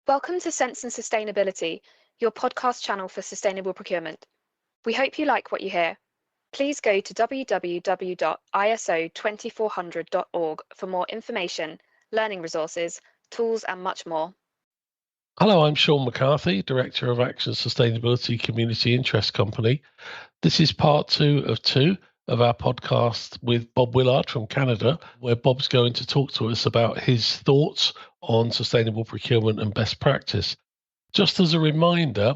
Welcome to Sense and Sustainability, your podcast channel for sustainable procurement. We hope you like what you hear. Please go to www.iso2400.org for more information, learning resources, tools, and much more. Hello, I'm Shaun McCarthy, Director of Action Sustainability Community Interest Company. This is part two of our podcast with Bob Willard from Canada, where Bob's going to talk to us about his thoughts on sustainable procurement and best practice. Just as a reminder,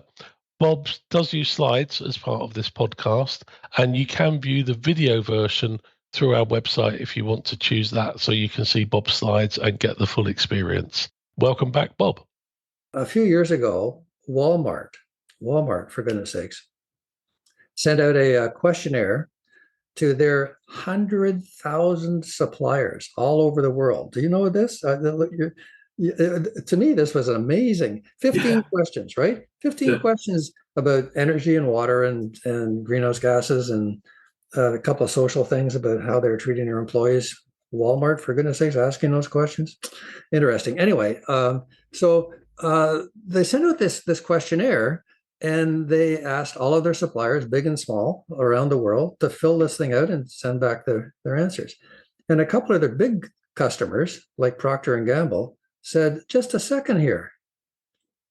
Bob does use slides as part of this podcast, and you can view the video version through our website if you want to choose that, so you can see Bob's slides and get the full experience. Welcome back, Bob. A few years ago, Wal Mart, for goodness sakes, sent out a questionnaire to their 100,000 suppliers all over the world. Do you know this? To me, this was amazing. 15 questions, right? 15 questions about energy and water and greenhouse gases and a couple of social things about how they're treating their employees. Walmart, for goodness sakes, asking those questions. Interesting. Anyway, so they sent out this questionnaire, and they asked all of their suppliers, big and small, around the world, to fill this thing out and send back their answers. And a couple of their big customers, like Procter & Gamble, said, just a second here.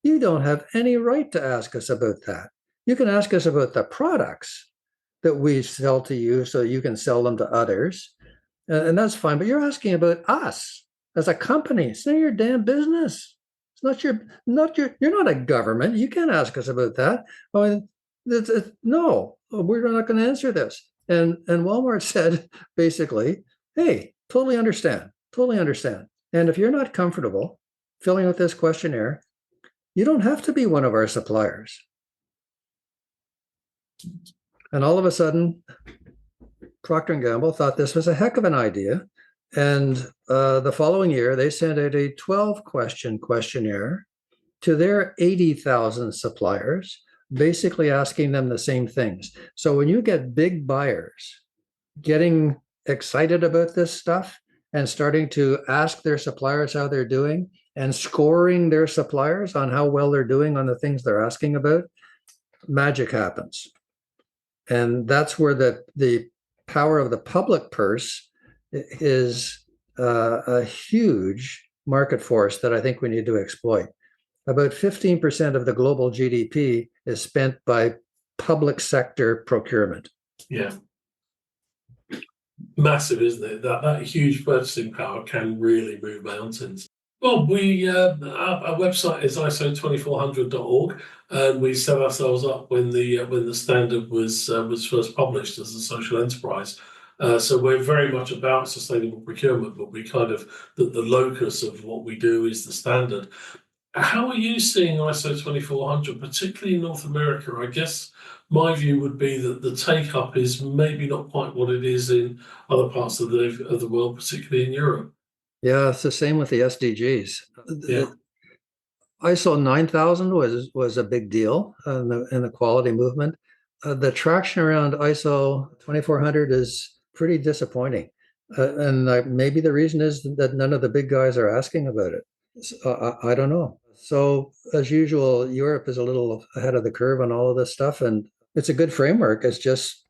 You don't have any right to ask us about that. You can ask us about the products that we sell to you so you can sell them to others. And that's fine. But you're asking about us as a company. It's none of your damn business. You're not a government. You can't ask us about that. I mean, no, we're not going to answer this. And Walmart said, basically, hey, totally understand. And if you're not comfortable filling out this questionnaire, you don't have to be one of our suppliers. And all of a sudden, Procter & Gamble thought this was a heck of an idea. And the following year, they sent out a 12-question questionnaire to their 80,000 suppliers, basically asking them the same things. So when you get big buyers getting excited about this stuff and starting to ask their suppliers how they're doing and scoring their suppliers on how well they're doing on the things they're asking about, magic happens. And that's where the power of the public purse is a huge market force that I think we need to exploit. About 15% of the global GDP is spent by public sector procurement. Yeah. Massive, isn't it? That huge purchasing power can really move mountains. Well, our website is iso2400.org, and we set ourselves up when the standard was first published as a social enterprise. So we're very much about sustainable procurement, but we kind of, the locus of what we do is the standard. How are you seeing ISO 2400, particularly in North America? I guess my view would be that the take-up is maybe not quite what it is in other parts of the world, particularly in Europe. Yeah, it's the same with the SDGs. Yeah. ISO 9000 was a big deal in the quality movement. The traction around ISO 2400 is pretty disappointing. And maybe the reason is that none of the big guys are asking about it. So, I don't know. So as usual, Europe is a little ahead of the curve on all of this stuff. And it's a good framework. It's just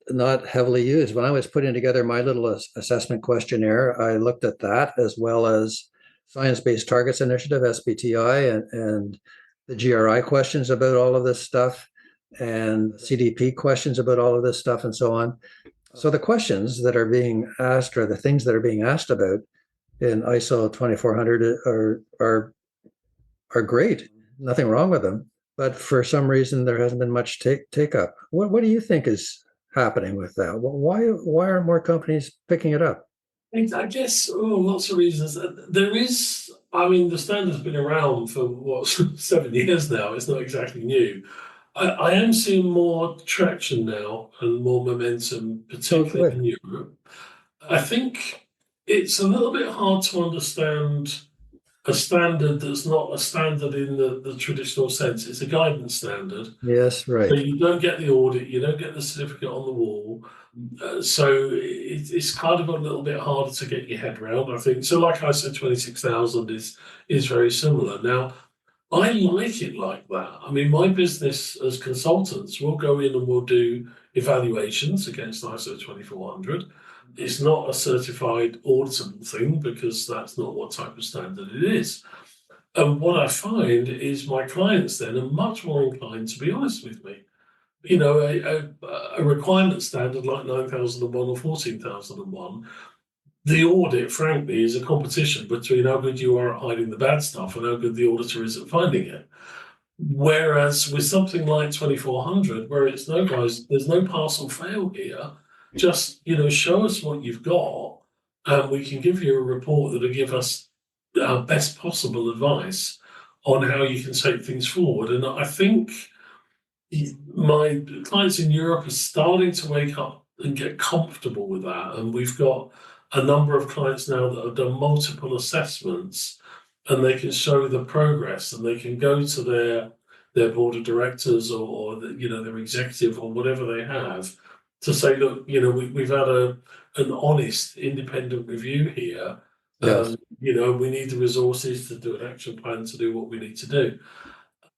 not heavily used. When I was putting together my little assessment questionnaire, I looked at that as well as Science-Based Targets Initiative, SBTI, and the GRI questions about all of this stuff, and CDP questions about all of this stuff, and so on. So the questions that are being asked, or the things that are being asked about in ISO 2400 are great. Nothing wrong with them. But for some reason, there hasn't been much take up. What do you think is happening with that? Why aren't more companies picking it up? I guess lots of reasons. There is, the standard's been around for 7 years now. It's not exactly new. I am seeing more traction now and more momentum, particularly in Europe. I think it's a little bit hard to understand a standard that's not a standard in the traditional sense. It's a guidance standard. Yes, right. So you don't get the audit, you don't get the certificate on the wall. So it's kind of a little bit harder to get your head around, I think. So like I said, 26,000 is very similar. Now, I like it like that. I mean, my business as consultants, we'll go in and we'll do evaluations against ISO 2400. It's not a certified auditable thing because that's not what type of standard it is. And what I find is my clients then are much more inclined to be honest with me. You know, a requirement standard like 9001 or 14001, the audit, frankly, is a competition between how good you are at hiding the bad stuff and how good the auditor is at finding it. Whereas with something like 2400, where it's no, guys, there's no pass or fail here. Just, show us what you've got and we can give you a report that'll give us best possible advice on how you can take things forward. And I think my clients in Europe are starting to wake up and get comfortable with that. And we've got a number of clients now that have done multiple assessments and they can show the progress and they can go to their board of directors or their executive or whatever they have to say, look, we've had an honest, independent review here. Yes. We need the resources to do an action plan to do what we need to do.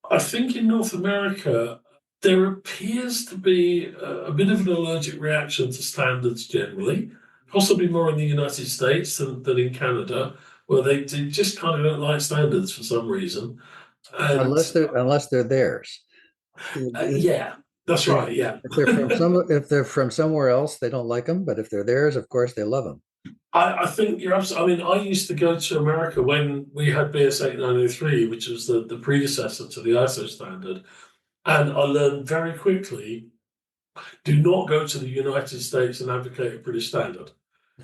I think in North America, there appears to be a bit of an allergic reaction to standards generally, possibly more in the United States than in Canada, where they just kind of don't like standards for some reason. And, unless they're theirs. Yeah, that's right. Yeah. If they're from somewhere else, they don't like them. But if they're theirs, of course, they love them. I think you're absolutely. I mean, I used to go to America when we had BS 8903, which was the predecessor to the ISO standard. And I learned very quickly, do not go to the United States and advocate a British standard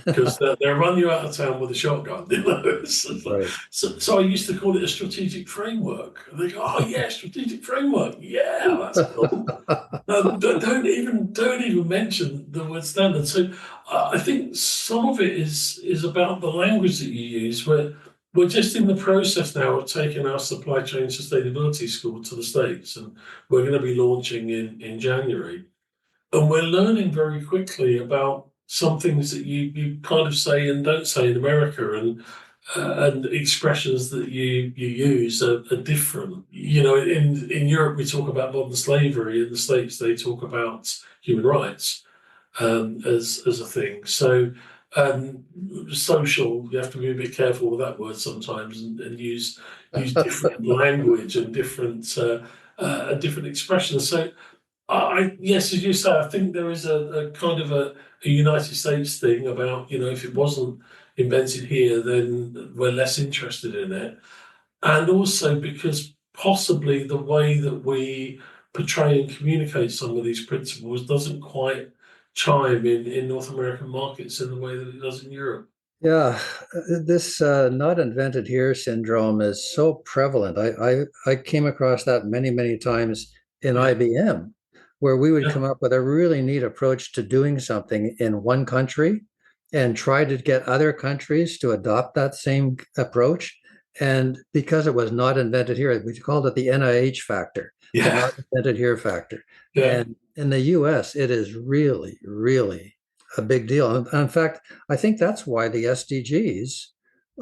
because they'll run you out of town with a shotgun. Right. So I used to call it a strategic framework. And they go, oh yeah, strategic framework. Yeah, that's cool. Don't even mention the word standard. So I think some of it is about the language that you use. We're just in the process now of taking our supply chain sustainability school to the States, and we're going to be launching in January. And we're learning very quickly about some things that you kind of say and don't say in America, and expressions that you use are different. In Europe, we talk about modern slavery. In the States, they talk about human rights as a thing. So social, you have to be a bit careful with that word sometimes and use different language and different expressions. So yes, as you say, I think there is a kind of a United States thing about, if it wasn't invented here, then we're less interested in it. And also because possibly the way that we portray and communicate some of these principles doesn't quite chime in North American markets in the way that it does in Europe. Yeah, this not invented here syndrome is so prevalent. I came across that many, many times in IBM, where we would come up with a really neat approach to doing something in one country and try to get other countries to adopt that same approach. And because it was not invented here, we called it the NIH factor, the not invented here factor. Yeah. And in the US, it is really, really a big deal. And in fact, I think that's why the SDGs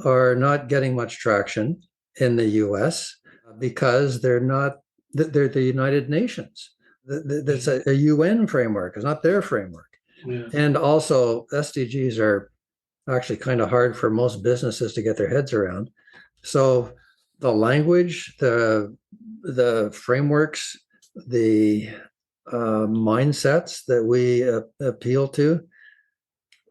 are not getting much traction in the US, because they're the United Nations. There's a UN framework. It's not their framework. Yeah. And also SDGs are actually kind of hard for most businesses to get their heads around. So the language, the frameworks, the mindsets that we appeal to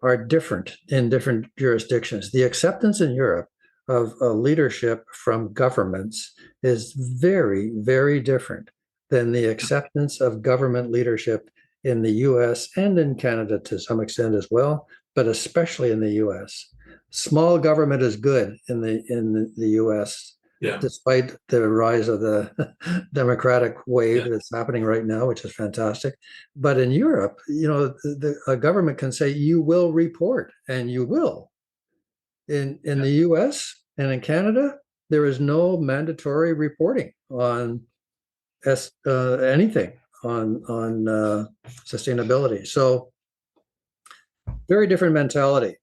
are different in different jurisdictions. The acceptance in Europe of leadership from governments is very, very different than the acceptance of government leadership in the US and in Canada to some extent as well, but especially in the US. Small government is good in the US, despite the rise of the democratic wave that's happening right now, which is fantastic. But in Europe, a government can say, you will report, and you will. In the US and in Canada, there is no mandatory reporting on anything on sustainability. So very different mentality.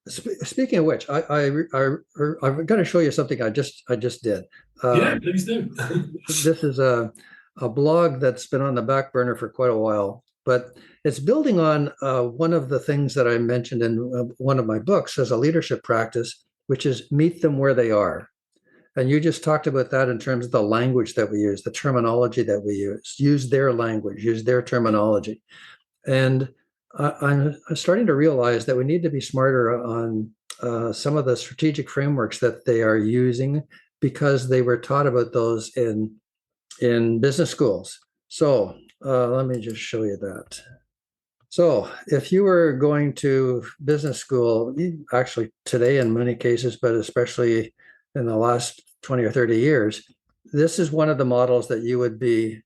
Speaking of which, I've got to show you something I just did. Yeah, please do. This is a blog that's been on the back burner for quite a while, but it's building on one of the things that I mentioned in one of my books as a leadership practice, which is meet them where they are. And you just talked about that in terms of the language that we use, the terminology that we use their language, use their terminology. And I'm starting to realize that we need to be smarter on some of the strategic frameworks that they are using, because they were taught about those in business schools. So let me just show you that. So if you were going to business school, actually today in many cases, but especially in the last 20 or 30 years, this is one of the models that you would be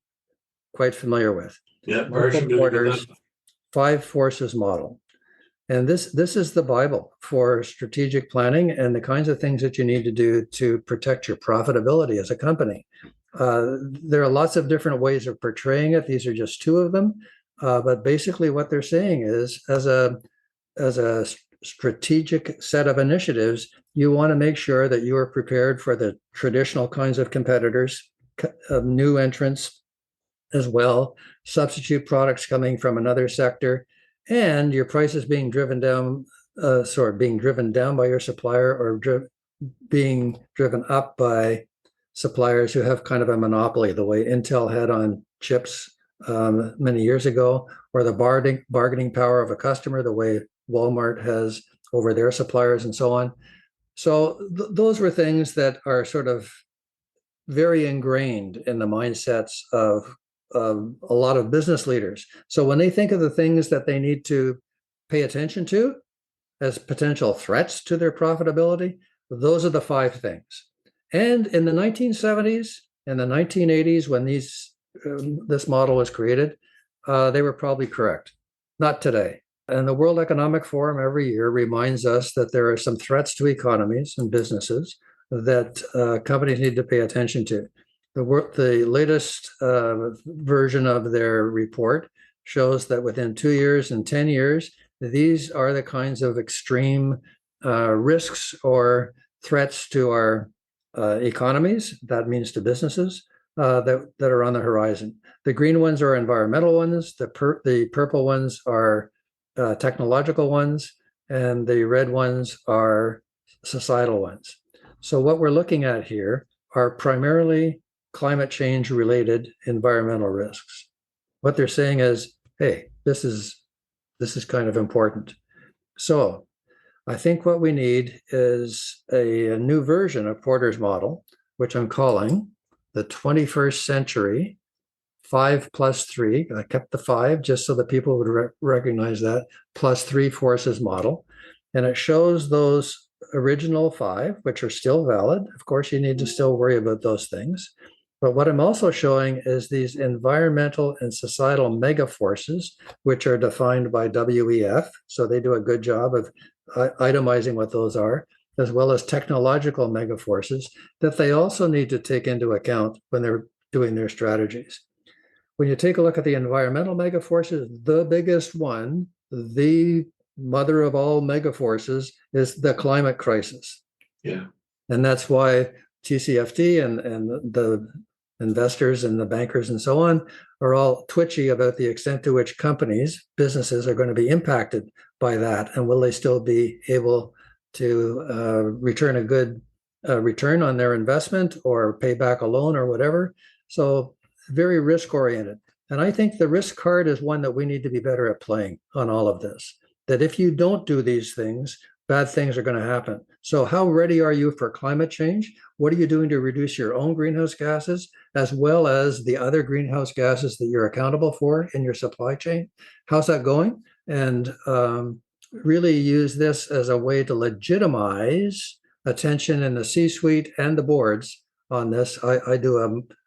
quite familiar with. Yeah, very familiar with that. 5 forces model. And this is the Bible for strategic planning and the kinds of things that you need to do to protect your profitability as a company. There are lots of different ways of portraying it. These are just 2 of them. But basically what they're saying is, as a strategic set of initiatives, you want to make sure that you are prepared for the traditional kinds of competitors, new entrants as well, substitute products coming from another sector, and your prices being driven down, being driven down by your supplier, or being driven up by suppliers who have kind of a monopoly, the way Intel had on chips many years ago, or the bargaining power of a customer, the way Wal Mart has over their suppliers, and so on. So those were things that are sort of very ingrained in the mindsets of a lot of business leaders. So when they think of the things that they need to pay attention to as potential threats to their profitability, those are the 5 things. And in the 1970s and the 1980s, when this model was created, they were probably correct. Not today. And the World Economic Forum every year reminds us that there are some threats to economies and businesses that companies need to pay attention to. The latest version of their report shows that within 2 years and 10 years, these are the kinds of extreme risks or threats to our economies, that means to businesses, that are on the horizon. The green ones are environmental ones, the purple ones are technological ones, and the red ones are societal ones. So what we're looking at here are primarily climate change related environmental risks. What they're saying is, hey, this is kind of important. So I think what we need is a new version of Porter's model, which I'm calling the 21st century 5+3. I kept the 5 just so that people would recognize that, +3 forces model. And it shows those original 5, which are still valid. Of course, you need to still worry about those things. But what I'm also showing is these environmental and societal megaforces, which are defined by WEF. So they do a good job of itemizing what those are, as well as technological megaforces that they also need to take into account when they're doing their strategies. When you take a look at the environmental megaforces, the biggest one, the mother of all megaforces, is the climate crisis. Yeah. And that's why TCFD and the investors and the bankers and so on are all twitchy about the extent to which businesses are going to be impacted by that. And will they still be able to return a good return on their investment or pay back a loan or whatever? So very risk oriented. And I think the risk card is one that we need to be better at playing on all of this. That if you don't do these things, bad things are going to happen. So how ready are you for climate change? What are you doing to reduce your own greenhouse gases, as well as the other greenhouse gases that you're accountable for in your supply chain? How's that going? And really use this as a way to legitimize attention in the C-suite and the boards on this. I do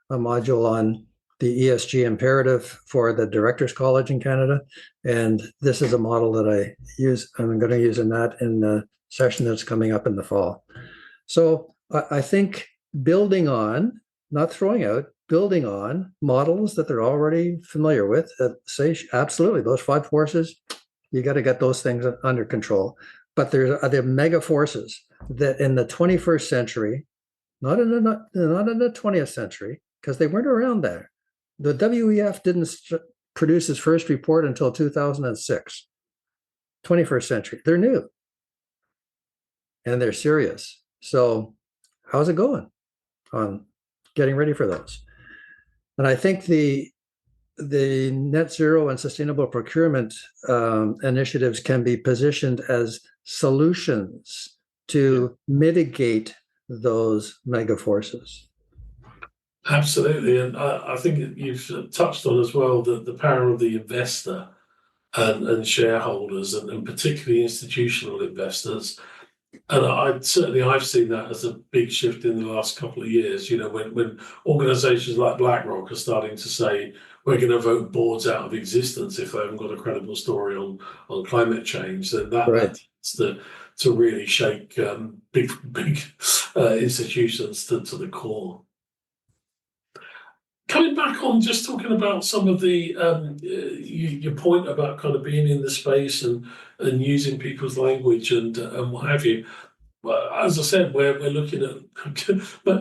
a module on the ESG imperative for the Directors College in Canada. And this is a model that I'm going to use in the session that's coming up in the fall. So I think building on, not throwing out, building on models that they're already familiar with, say absolutely those 5 forces, you got to get those things under control. But there's the mega forces that in the 21st century, not in the 20th century, because they weren't around there. The WEF didn't produce its first report until 2006. 21st century, they're new and they're serious. So how's it going on getting ready for those? And I think the net zero and sustainable procurement initiatives can be positioned as solutions to mitigate those mega forces. Absolutely. And I think you've touched on as well the power of the investor and shareholders, and particularly institutional investors. And I've seen that as a big shift in the last couple of years. When organizations like BlackRock are starting to say we're going to vote boards out of existence if they haven't got a credible story on climate change, then that tends to really shake big institutions to the core. Coming back on just talking about some of the your point about kind of being in the space and using people's language and what have you. Well, as I said, we're looking at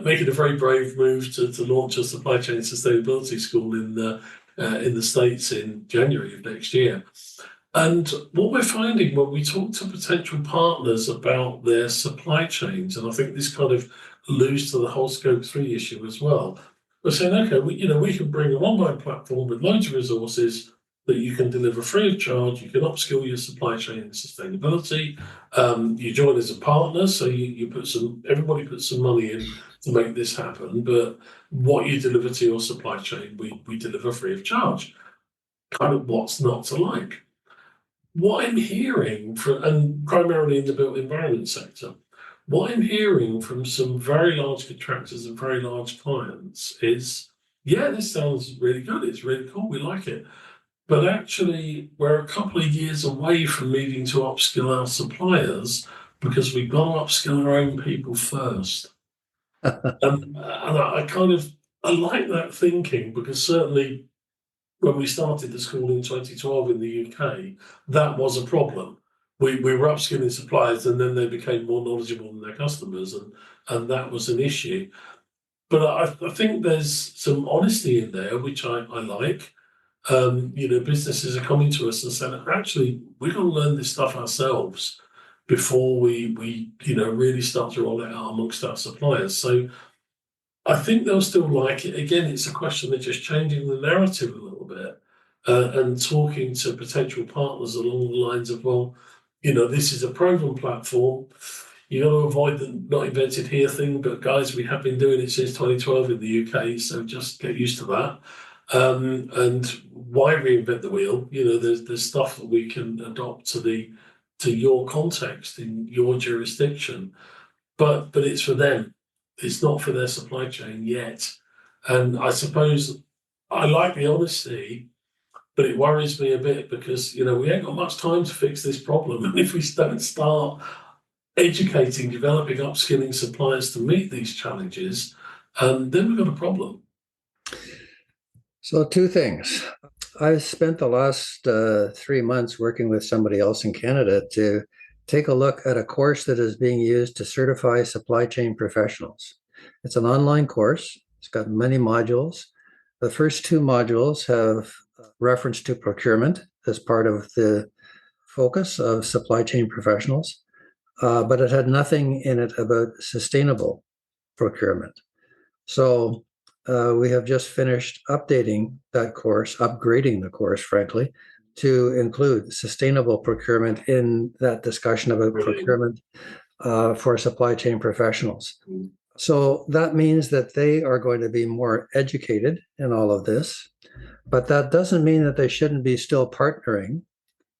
making a very brave move to launch a supply chain sustainability school in the States in January of next year. And what we're finding when we talk to potential partners about their supply chains, and I think this kind of alludes to the whole Scope 3 issue as well. We're saying, okay, we can bring an online platform with loads of resources that you can deliver free of charge. You can upskill your supply chain in sustainability. You join as a partner, so everybody puts some money in to make this happen. But what you deliver to your supply chain, we deliver free of charge. Kind of what's not to like. What I'm hearing and primarily in the built environment sector, what I'm hearing from some very large contractors and very large clients is, yeah, this sounds really good. It's really cool. We like it. But actually, we're a couple of years away from needing to upskill our suppliers because we've got to upskill our own people first. And I like that thinking, because certainly when we started the school in 2012 in the UK, that was a problem. We were upskilling suppliers and then they became more knowledgeable than their customers, and that was an issue. But I think there's some honesty in there, which I like. Businesses are coming to us and saying, actually, we're going to learn this stuff ourselves before we really start to roll it out amongst our suppliers. So I think they'll still like it. Again, it's a question of just changing the narrative a little bit and talking to potential partners along the lines of, well, this is a proven platform. You got to avoid the not invented here thing, but guys, we have been doing it since 2012 in the UK, so just get used to that. And why reinvent the wheel? There's stuff that we can adopt to your context in your jurisdiction, but it's for them. It's not for their supply chain yet. And I suppose I like the honesty, but it worries me a bit because, we ain't got much time to fix this problem. And if we don't start educating, developing, upskilling suppliers to meet these challenges, then we've got a problem. So 2 things. I've spent the last 3 months working with somebody else in Canada to take a look at a course that is being used to certify supply chain professionals. It's an online course. It's got many modules. The first 2 modules have reference to procurement as part of the focus of supply chain professionals, but it had nothing in it about sustainable procurement. So we have just finished updating that course, upgrading the course, frankly, to include sustainable procurement in that discussion about procurement for supply chain professionals. So that means that they are going to be more educated in all of this, but that doesn't mean that they shouldn't be still partnering.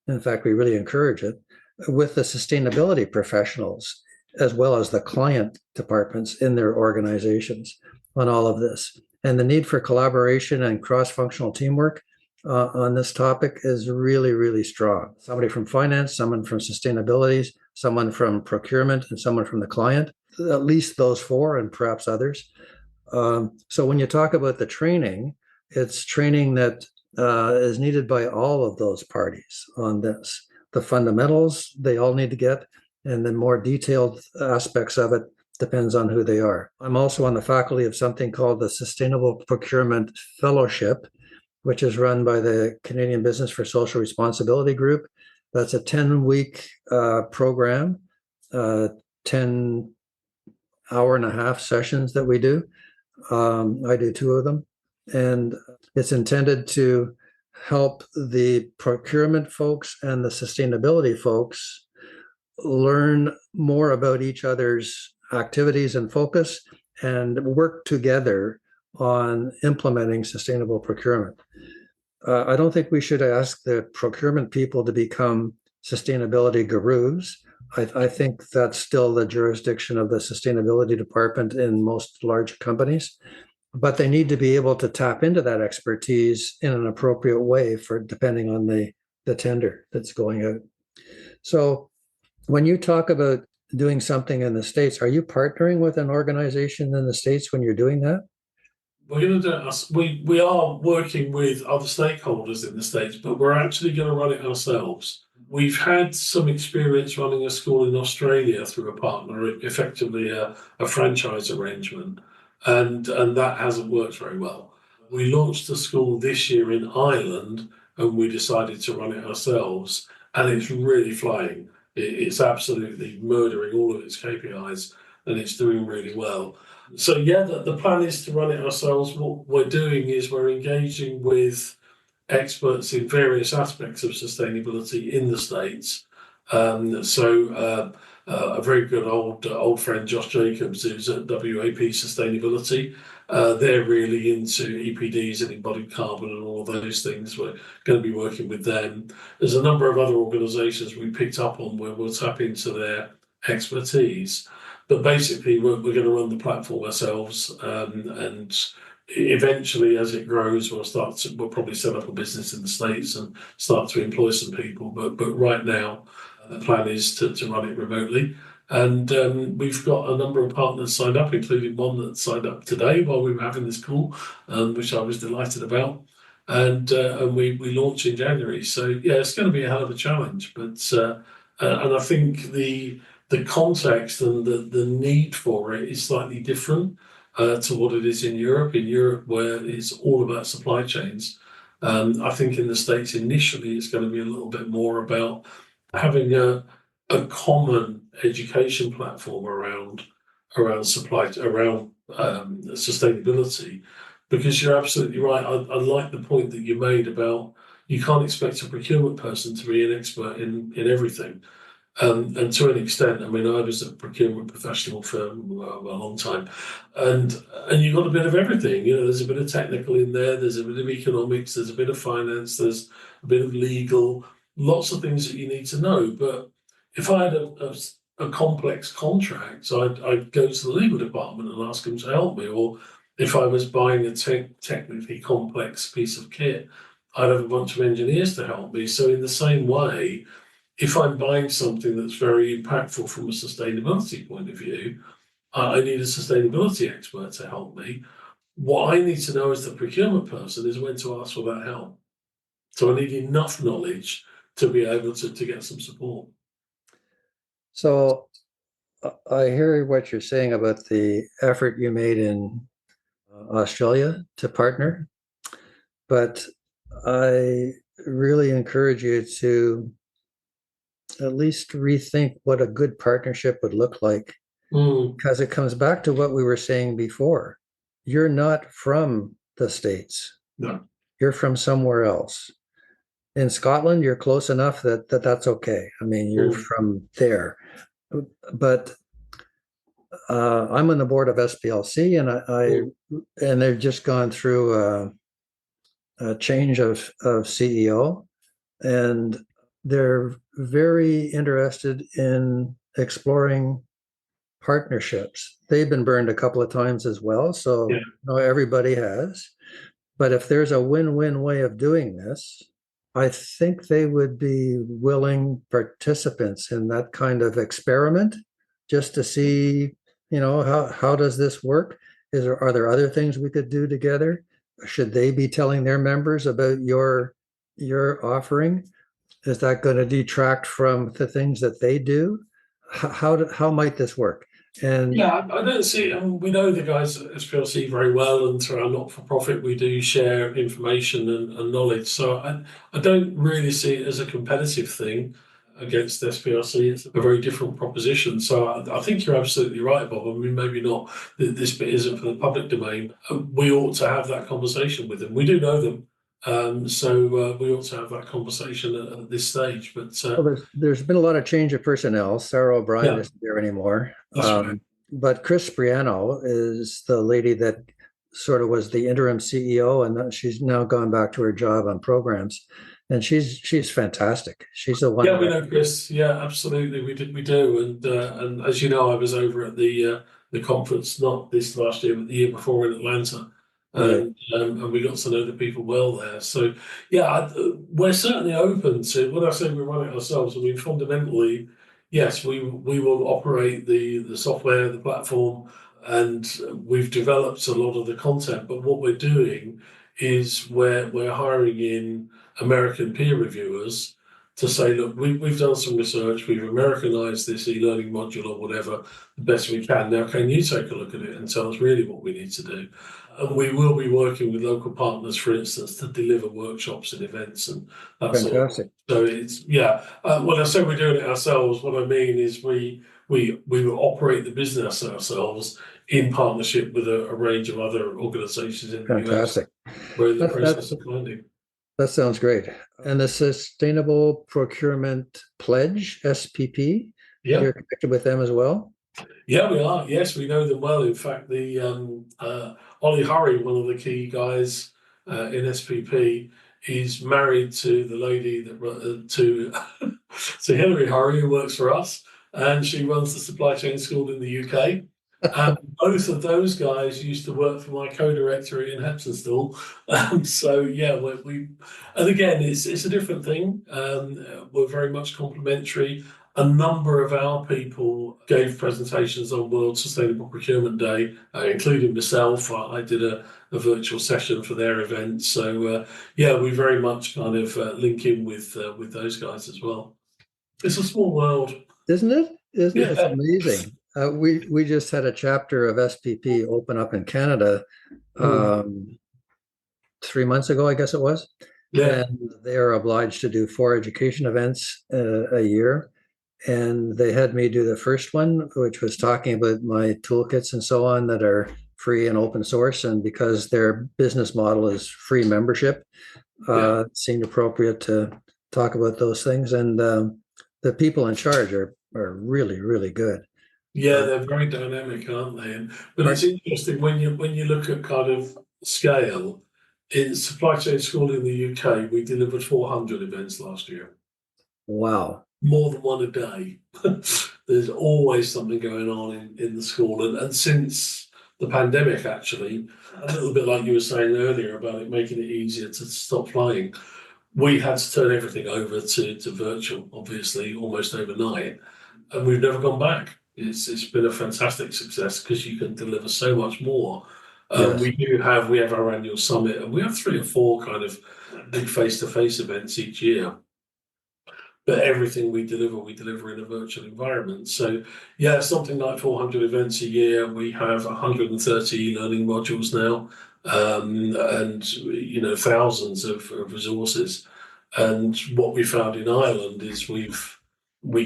In fact, we really encourage it with the sustainability professionals as well as the client departments in their organizations on all of this. And the need for collaboration and cross-functional teamwork on this topic is really, really strong. Somebody from finance, someone from sustainability, someone from procurement, and someone from the client. at least those four and perhaps others. So when you talk about the training, it's training that is needed by all of those parties on this. The fundamentals they all need to get, and then more detailed aspects of it depends on who they are. I'm also on the faculty of something called the Sustainable Procurement Fellowship, which is run by the Canadian Business for Social Responsibility Group. That's a 10-week program, 10 hour and a half sessions that we do. I do 2 of them, and it's intended to help the procurement folks and the sustainability folks learn more about each other's activities and focus and work together on implementing sustainable procurement. I don't think we should ask the procurement people to become sustainability gurus. I think that's still the jurisdiction of the sustainability department in most large companies, but they need to be able to tap into that expertise in an appropriate way for depending on the tender that's going out. So when you talk about doing something in the States, are you partnering with an organization in the States when you're doing that? We're going to do it. We are working with other stakeholders in the States, but we're actually going to run it ourselves. We've had some experience running a school in Australia through a partner, effectively a franchise arrangement, and that hasn't worked very well. We launched a school this year in Ireland, and we decided to run it ourselves, and it's really flying. It's absolutely murdering all of its KPIs, and it's doing really well. So yeah, the plan is to run it ourselves. What we're doing is we're engaging with experts in various aspects of sustainability in the States. A very good old friend, Josh Jacobs, who's at WAP Sustainability. They're really into EPDs and embodied carbon and all of those things. We're going to be working with them. There's a number of other organisations we picked up on where we'll tap into their expertise. But basically, we're going to run the platform ourselves, and eventually, as it grows, we'll probably set up a business in the States and start to employ some people. But right now, the plan is to run it remotely. And we've got a number of partners signed up, including one that signed up today while we were having this call, which I was delighted about. And we launch in January. So yeah, it's going to be a hell of a challenge. But and I think the context and the need for it is slightly different to what it is in Europe. In Europe, where it's all about supply chains, I think in the States initially it's going to be a little bit more about having a common education platform around sustainability. Because you're absolutely right. I like the point that you made about you can't expect a procurement person to be an expert in everything. And to an extent, I mean, I was a procurement professional for a long time, and you've got a bit of everything. You know, there's a bit of technical in there, there's a bit of economics, there's a bit of finance, there's a bit of legal, lots of things that you need to know. But if I had a complex contract, I'd go to the legal department and ask them to help me. Or if I was buying a technically complex piece of kit, I'd have a bunch of engineers to help me. So in the same way, if I'm buying something that's very impactful from a sustainability point of view, I need a sustainability expert to help me. What I need to know as the procurement person is when to ask for that help. So I need enough knowledge to be able to get some support. So I hear what you're saying about the effort you made in Australia to partner, but I really encourage you to at least rethink what a good partnership would look like, because it comes back to what we were saying before. You're not from the States. No. You're from somewhere else. In Scotland, you're close enough that's okay. I mean, you're from there. But I'm on the board of SPLC, and they've just gone through a change of CEO, and they're very interested in exploring partnerships. They've been burned a couple of times as well, so everybody has. But if there's a win-win way of doing this, I think they would be willing participants in that kind of experiment, just to see how does this work? Are there other things we could do together? Should they be telling their members about your offering? Is that going to detract from the things that they do? How might this work? And yeah, I don't see. We know the guys at SPLC very well, and through our not-for-profit, we do share information and knowledge. So I don't really see it as a competitive thing against SPLC. It's a very different proposition. So I think you're absolutely right, Bob. I mean, maybe not. This bit isn't for the public domain. We ought to have that conversation with them. We do know them. So we ought to have that conversation at this stage. But well, there's been a lot of change of personnel. Sarah O'Brien Yeah. isn't there anymore. That's right. But Chris Spriano is the lady that sort of was the interim CEO, and she's now gone back to her job on programs. And she's fantastic. She's the one. Yeah, we know Chris. Yeah, absolutely. We do. And as you know, I was over at the conference, not this last year, but the year before in Atlanta. Right. And we got to know the people well there. So yeah, we're certainly open to. When I say we run it ourselves, I mean fundamentally, yes, we will operate the software, the platform, and we've developed a lot of the content. But what we're doing is we're hiring in American peer reviewers to say, look, we've done some research, we've Americanized this e-learning module or whatever the best we can. Now, can you take a look at it and tell us really what we need to do? And we will be working with local partners, for instance, to deliver workshops and events and that sort of thing. So it's, yeah, when I say we're doing it ourselves, what I mean is we will operate the business ourselves in partnership with a range of other organizations in the US. We're in the process of finding. That sounds great. And the Sustainable Procurement Pledge, SPP, you're connected with them as well? Yeah, we are. Yes, we know them well. In fact, the Ollie Hurry, one of the key guys in SPP, is married to the lady that to Hilary Hurry, who works for us, and she runs the supply chain school in the UK. And both of those guys used to work for my co-director in Hepsonstall. So yeah, we and again, it's a different thing. We're very much complementary. A number of our people gave presentations on World Sustainable Procurement Day, including myself. I did a virtual session for their event. So yeah, we very much kind of link in with those guys as well. It's a small world, isn't it? Isn't it? It's amazing. We just had a chapter of SPP open up in Canada 3 months ago, I guess it was. Yeah. And they are obliged to do 4 education events a year. And they had me do the first one, which was talking about my toolkits and so on that are free and open source. And because their business model is free membership, it seemed appropriate to talk about those things. And the people in charge are really, really good. Yeah, they're very dynamic, aren't they? But it's interesting when you look at kind of scale. In supply chain school in the UK, we delivered 400 events last year. Wow. More than one a day. There's always something going on in the school. And since the pandemic, actually, a little bit like you were saying earlier about it making it easier to stop flying, we had to turn everything over to virtual, obviously, almost overnight. And we've never gone back. It's been a fantastic success because you can deliver so much more. Yes. We have our annual summit, and we have 3 or 4 kind of big face-to-face events each year. But everything we deliver in a virtual environment. So yeah, something like 400 events a year. We have 130 learning modules now, and thousands of resources. And what we found in Ireland is we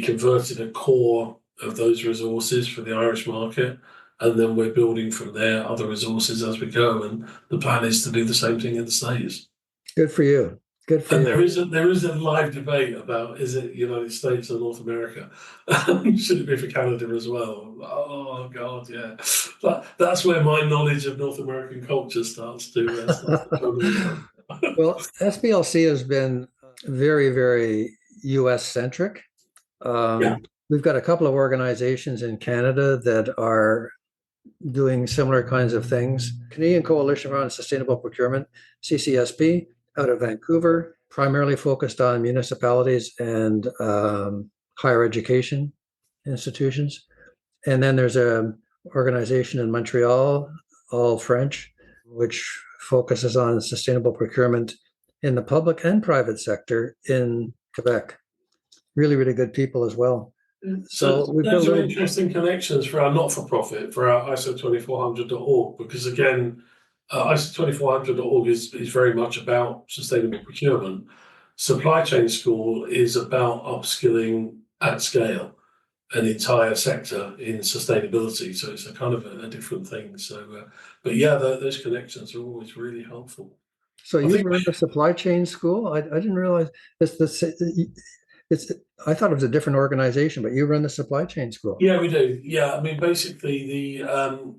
converted a core of those resources for the Irish market, and then we're building from there other resources as we go. And the plan is to do the same thing in the States. Good for you. Good for you. There is a live debate about, is it United States or North America? Should it be for Canada as well? Oh God, yeah. That's where my knowledge of North American culture starts to come. Well, SPLC has been very, very US centric. We've got a couple of organizations in Canada that are doing similar kinds of things. Canadian Coalition around Sustainable Procurement, CCSP, out of Vancouver, primarily focused on municipalities and higher education institutions. And then there's a organization in Montreal, all French, which focuses on sustainable procurement in the public and private sector in Quebec. Really, really good people as well. So those are interesting connections for our not-for-profit, for our ISO2400.org, because again, ISO2400.org is very much about sustainable procurement. Supply Chain School is about upskilling at scale an entire sector in sustainability. So it's a kind of a different thing. So, but yeah, those connections are always really helpful. So you run the Supply Chain School? I didn't realize I thought it was a different organization, but you run the Supply Chain School. Yeah, we do. Yeah, I mean, basically,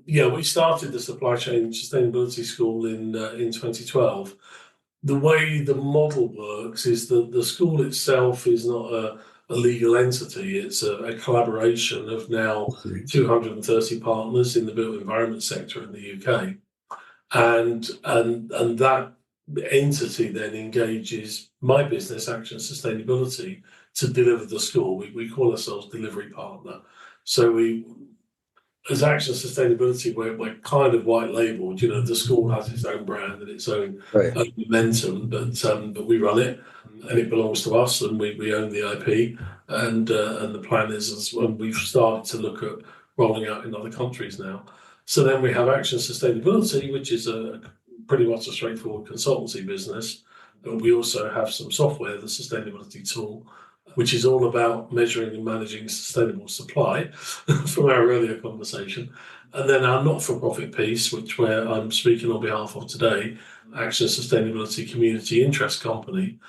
we started the Supply Chain Sustainability School in 2012. The way the model works is that the school itself is not a legal entity. It's a collaboration of now 230 partners in the built environment sector in the UK, and that entity then engages my business, Action Sustainability, to deliver the school. We call ourselves delivery partner. So we, as Action Sustainability, we're kind of white labeled. You know, the school has its own brand and its own momentum, but we run it, and it belongs to us, and we own the IP. And the plan is, when we've started to look at rolling out in other countries now. So then we have Action Sustainability, which is pretty much a straightforward consultancy business. But we also have some software, the sustainability tool, which is all about measuring and managing sustainable supply from our earlier conversation. And then our not-for-profit piece, where I'm speaking on behalf of today, Action Sustainability Community Interest Company.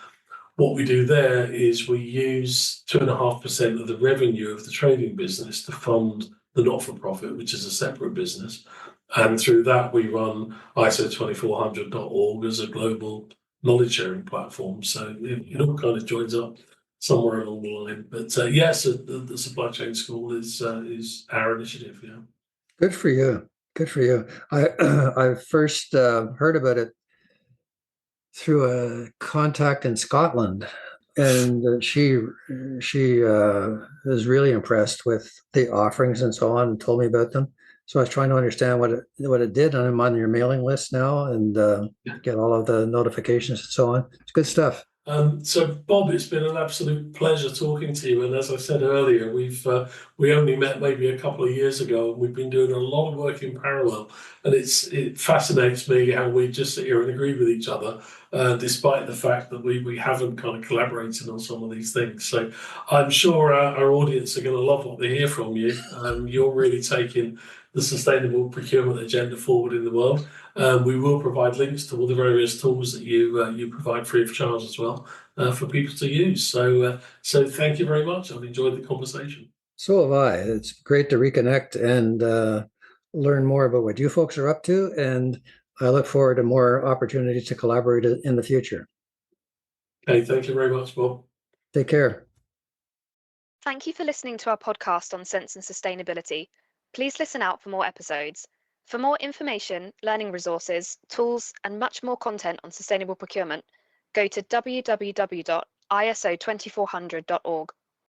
What we do there is we use 2.5% of the revenue of the trading business to fund the not-for-profit, which is a separate business. And through that, we run ISO2400.org as a global knowledge sharing platform. So it all kind of joins up somewhere along the line. But yes, the Supply Chain School is our initiative. Yeah. Good for you. Good for you. I first heard about it through a contact in Scotland, and she was really impressed with the offerings and so on, and told me about them. So I was trying to understand what it did, and I'm on your mailing list now, and get all of the notifications and so on. It's good stuff. So Bob, it's been an absolute pleasure talking to you. And as I said earlier, we only met maybe a couple of years ago, and we've been doing a lot of work in parallel. And it fascinates me how we just sit here and agree with each other, despite the fact that we haven't kind of collaborated on some of these things. So I'm sure our audience are going to love what they hear from you. You're really taking the sustainable procurement agenda forward in the world. We will provide links to all the various tools that you provide free of charge as well for people to use. So thank you very much. I've enjoyed the conversation. So have I. It's great to reconnect and learn more about what you folks are up to. And I look forward to more opportunities to collaborate in the future. Okay, thank you very much, Bob. Take care. Thank you for listening to our podcast on Sense and Sustainability. Please listen out for more episodes. For more information, learning resources, tools, and much more content on sustainable procurement, go to www.iso2400.org.